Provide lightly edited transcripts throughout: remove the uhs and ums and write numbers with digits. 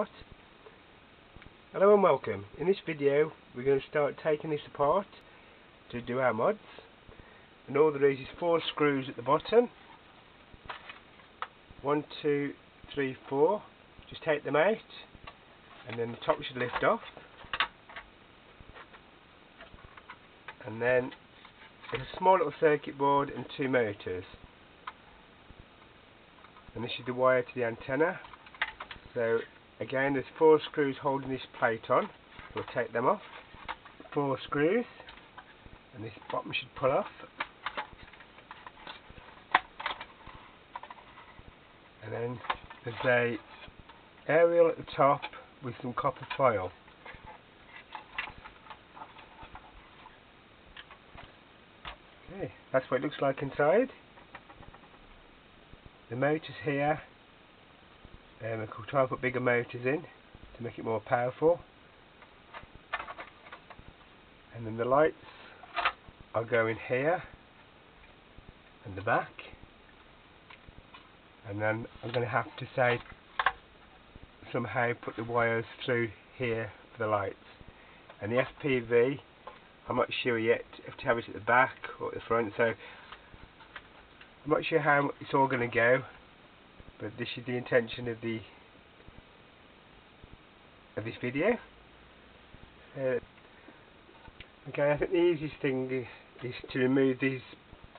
apart. Hello and welcome. In this video we're going to start taking this apart to do our mods, and all there is 4 screws at the bottom. 1, 2, 3, 4. Just take them out and then the top should lift off, and then there's a small little circuit board and 2 motors, and this is the wire to the antenna. So again, there's 4 screws holding this plate on. We'll take them off. 4 screws, and this bottom should pull off, and then there's a aerial at the top with some copper foil. Okay, that's what it looks like inside. The motors here, I could try and put bigger motors in to make it more powerful. And then the lights are going here and the back. And then I'm going to have to somehow put the wires through here for the lights. And the FPV, I'm not sure yet if to have it at the back or at the front, so I'm not sure how it's all going to go, but this is the intention of this video. Okay, I think the easiest thing is to remove these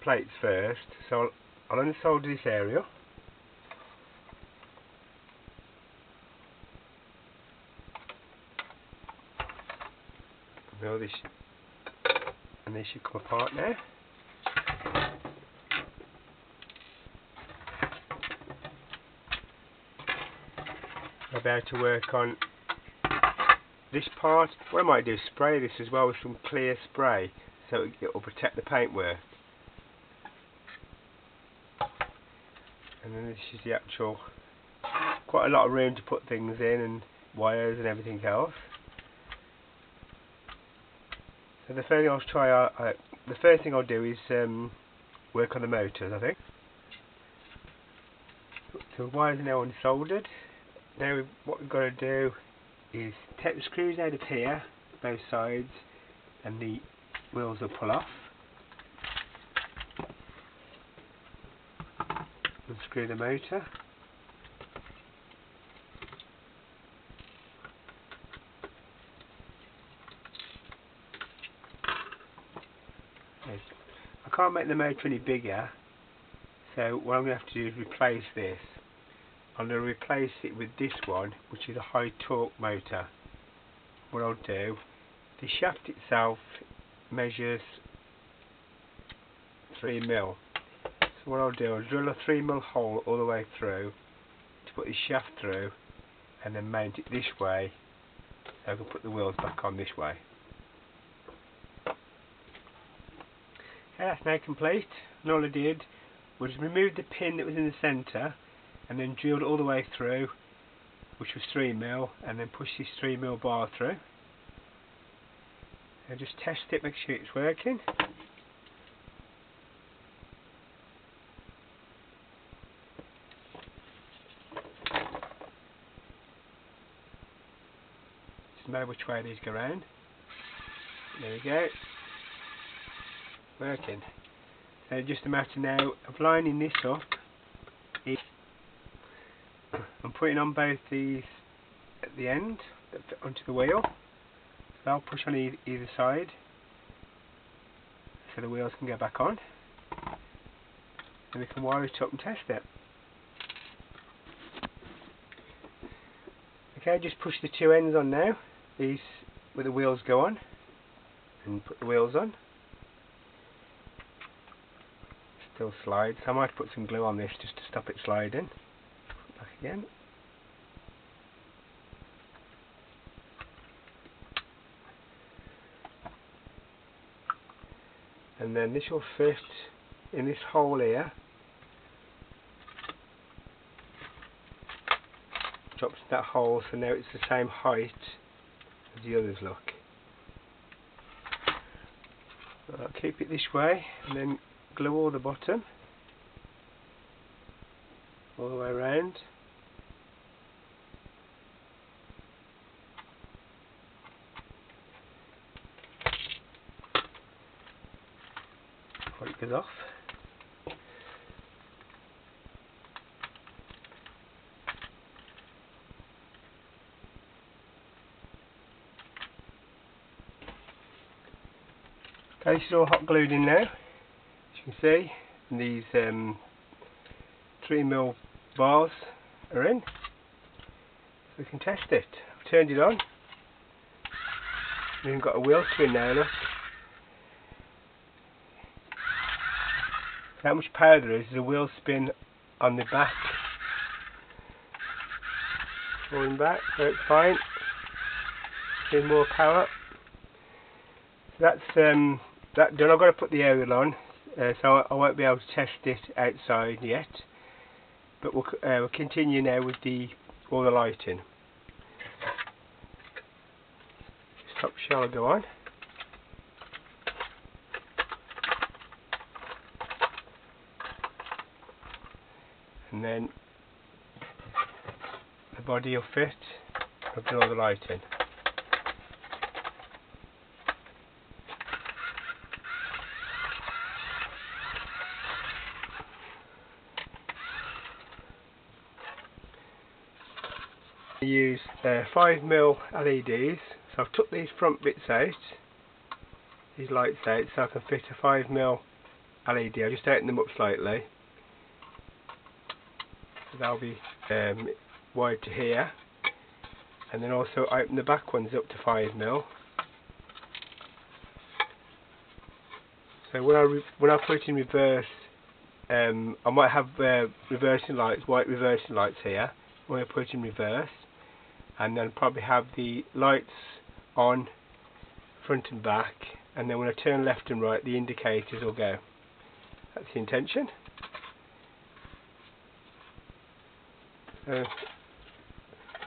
plates first, so I'll unsolder this aerial. Now this, and they should come apart now. I'm about to work on this part. What I might do is spray this as well with some clear spray, so it will protect the paintwork. And then this is the actual, quite a lot of room to put things in, and wires and everything else. So the first thing I'll do is work on the motors, I think. So the wires are now unsoldered. Now what we've got to do is take the screws out of here, both sides, and the wheels will pull off. Unscrew the motor. I can't make the motor any bigger, so what I'm going to have to do is replace this. I'm going to replace it with this one, which is a high torque motor. What I'll do, the shaft itself measures 3 mm. So what I'll do, I'll drill a 3 mm hole all the way through to put this shaft through, and then mount it this way so I can put the wheels back on this way. Okay, that's now complete, and all I did was remove the pin that was in the centre and then drilled all the way through, which was 3 mm, and then push this 3 mm bar through. And just test it, make sure it's working. Just know which way these go round. There we go. Working. So just a matter now of lining this up. I'm putting on both these at the end that fit onto the wheel. So I'll push on either side so the wheels can go back on, and we can wire it up and test it. Okay, just push the 2 ends on now, these where the wheels go on, and put the wheels on. Still slides, so I might put some glue on this just to stop it sliding. Back again. And then this will fit in this hole here. Drops that hole, so now it's the same height as the others look. I'll keep it this way and then glue all the bottom all the way around. markers off. Okay, this is all hot glued in now, as you can see, and these 3mm bars are in, so we can test it. I've turned it on, we've even got a wheel spin now, look. How much power there is, there's a wheel spin on the back. Falling back, so it's fine. Need more power. So that's that done. I've got to put the aerial on, so I won't be able to test it outside yet. But we'll continue now with all the lighting. Top shell will go on. And then the body will fit. I've done all the lighting. I use 5mm LEDs, so I've took these front bits out, these lights out, so I can fit a 5mm LED. I'll just open them up slightly, so they'll be wide to here, and then also open the back ones up to 5mm. So when I put it in reverse, I might have reversing lights, white reversing lights here when I put it in reverse. And then probably have the lights on front and back, and then when I turn left and right the indicators will go. That's the intention.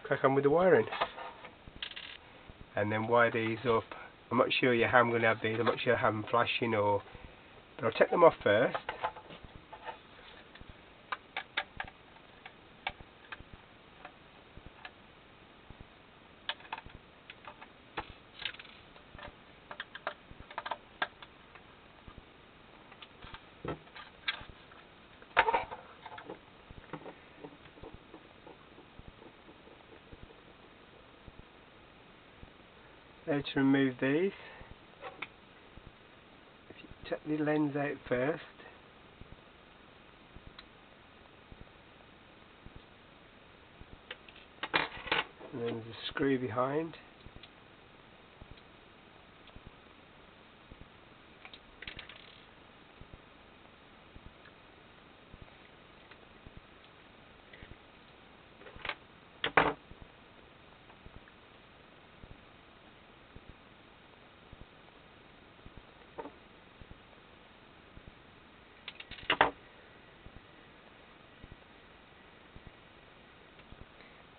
Crack on with the wiring and then wire these up. I'm not sure yet how I'm going to have these. I'm not sure how I'm flashing but I'll take them off first. Now to remove these, if you take the lens out first, and then there's a screw behind.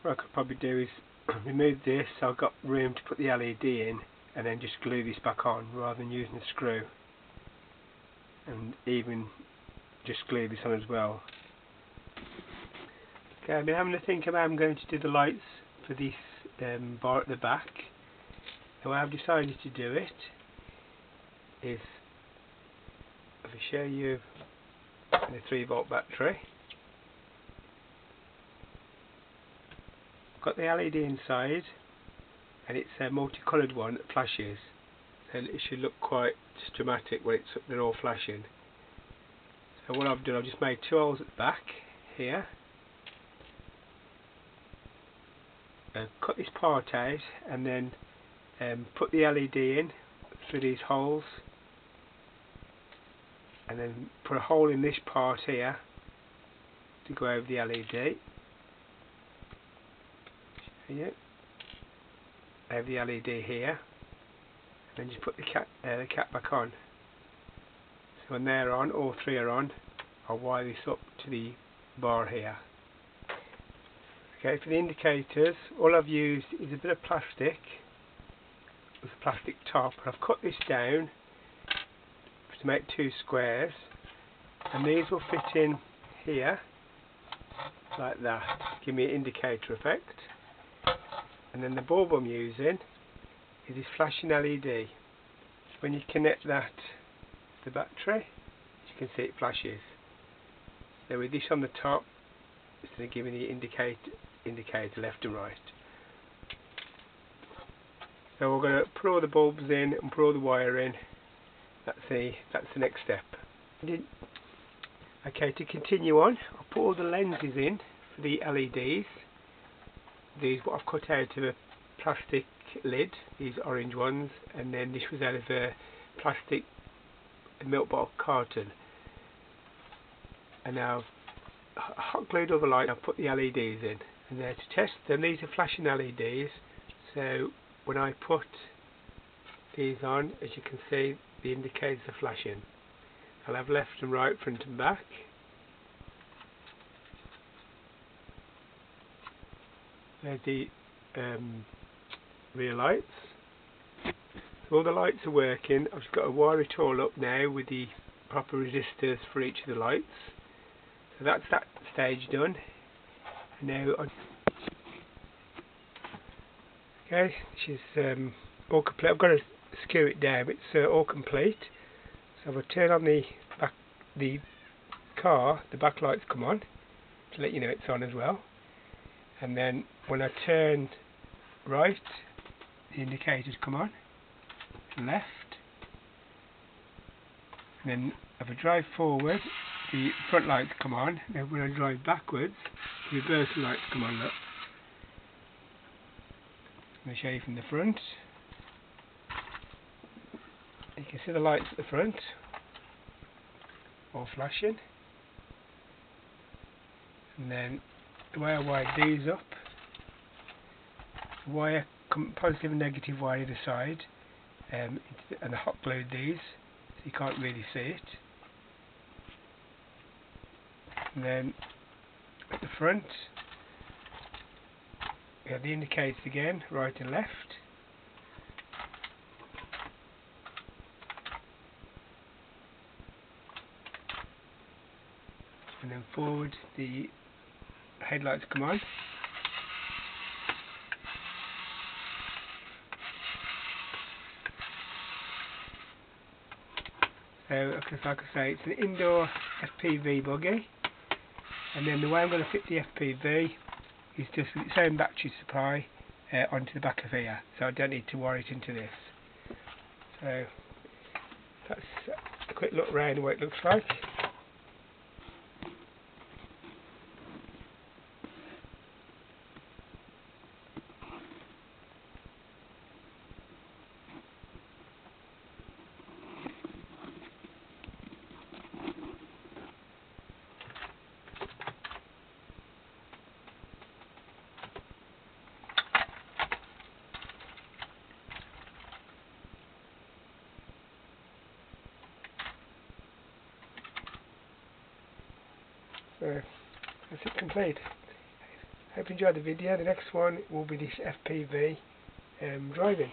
What I could probably do is remove this, so I've got room to put the LED in, and then just glue this back on rather than using a screw, and even just glue this on as well. Okay, I've been having to think about how I'm going to do the lights for this bar at the back. The way I've decided to do it is, if I show you the 3-volt battery, got the LED inside, and it's a multicoloured one that flashes, and it should look quite dramatic when they're all flashing. So what I've done, I've just made 2 holes at the back here, cut this part out, and then put the LED in through these holes, and then put a hole in this part here to go over the LED. Here, I have the LED here, and then just put the cap back on. So when they're on, all 3 are on, I'll wire this up to the bar here. Okay, for the indicators, all I've used is a bit of plastic with a plastic top, and I've cut this down to make 2 squares, and these will fit in here like that, give me an indicator effect. And then the bulb I'm using is this flashing LED. When you connect that to the battery, can see it flashes. So with this on the top, it's going to give me the indicator left and right. So we're going to put all the bulbs in and put all the wire in. That's the next step. Okay, to continue on, I'll put all the lenses in for the LEDs. These what I've cut out of a plastic lid, these orange ones, and then this was out of a plastic milk bottle carton. And now I've hot glued all the light. I've put the LEDs in, and there to test them. These are flashing LEDs, so when I put these on, as you can see, the indicators are flashing. I'll have left and right, front and back. There's the rear lights. So all the lights are working. I've just got to wire it all up now with the proper resistors for each of the lights. So that's that stage done. Now, okay, this is all complete. I've got to skew it down. It's all complete. So if I turn on the car, the back lights come on to let you know it's on as well. And then when I turn right, the indicators come on, left, and then if I drive forward, the front lights come on. Now when I drive backwards, the reversal lights come on. Look, I'm going to show you from the front. You can see the lights at the front, all flashing. And then the way I wired these up, wire positive and negative wire either side, and I hot glued these so you can't really see it. And then at the front we have the indicators again, right and left. And then forward the headlights come on. So like I say, it's an indoor FPV buggy, and then the way I'm going to fit the FPV is just with its own battery supply onto the back of here, so I don't need to wire it into this. So that's a quick look around what it looks like. So that's it complete. Hope you enjoyed the video. The next one will be this FPV driving.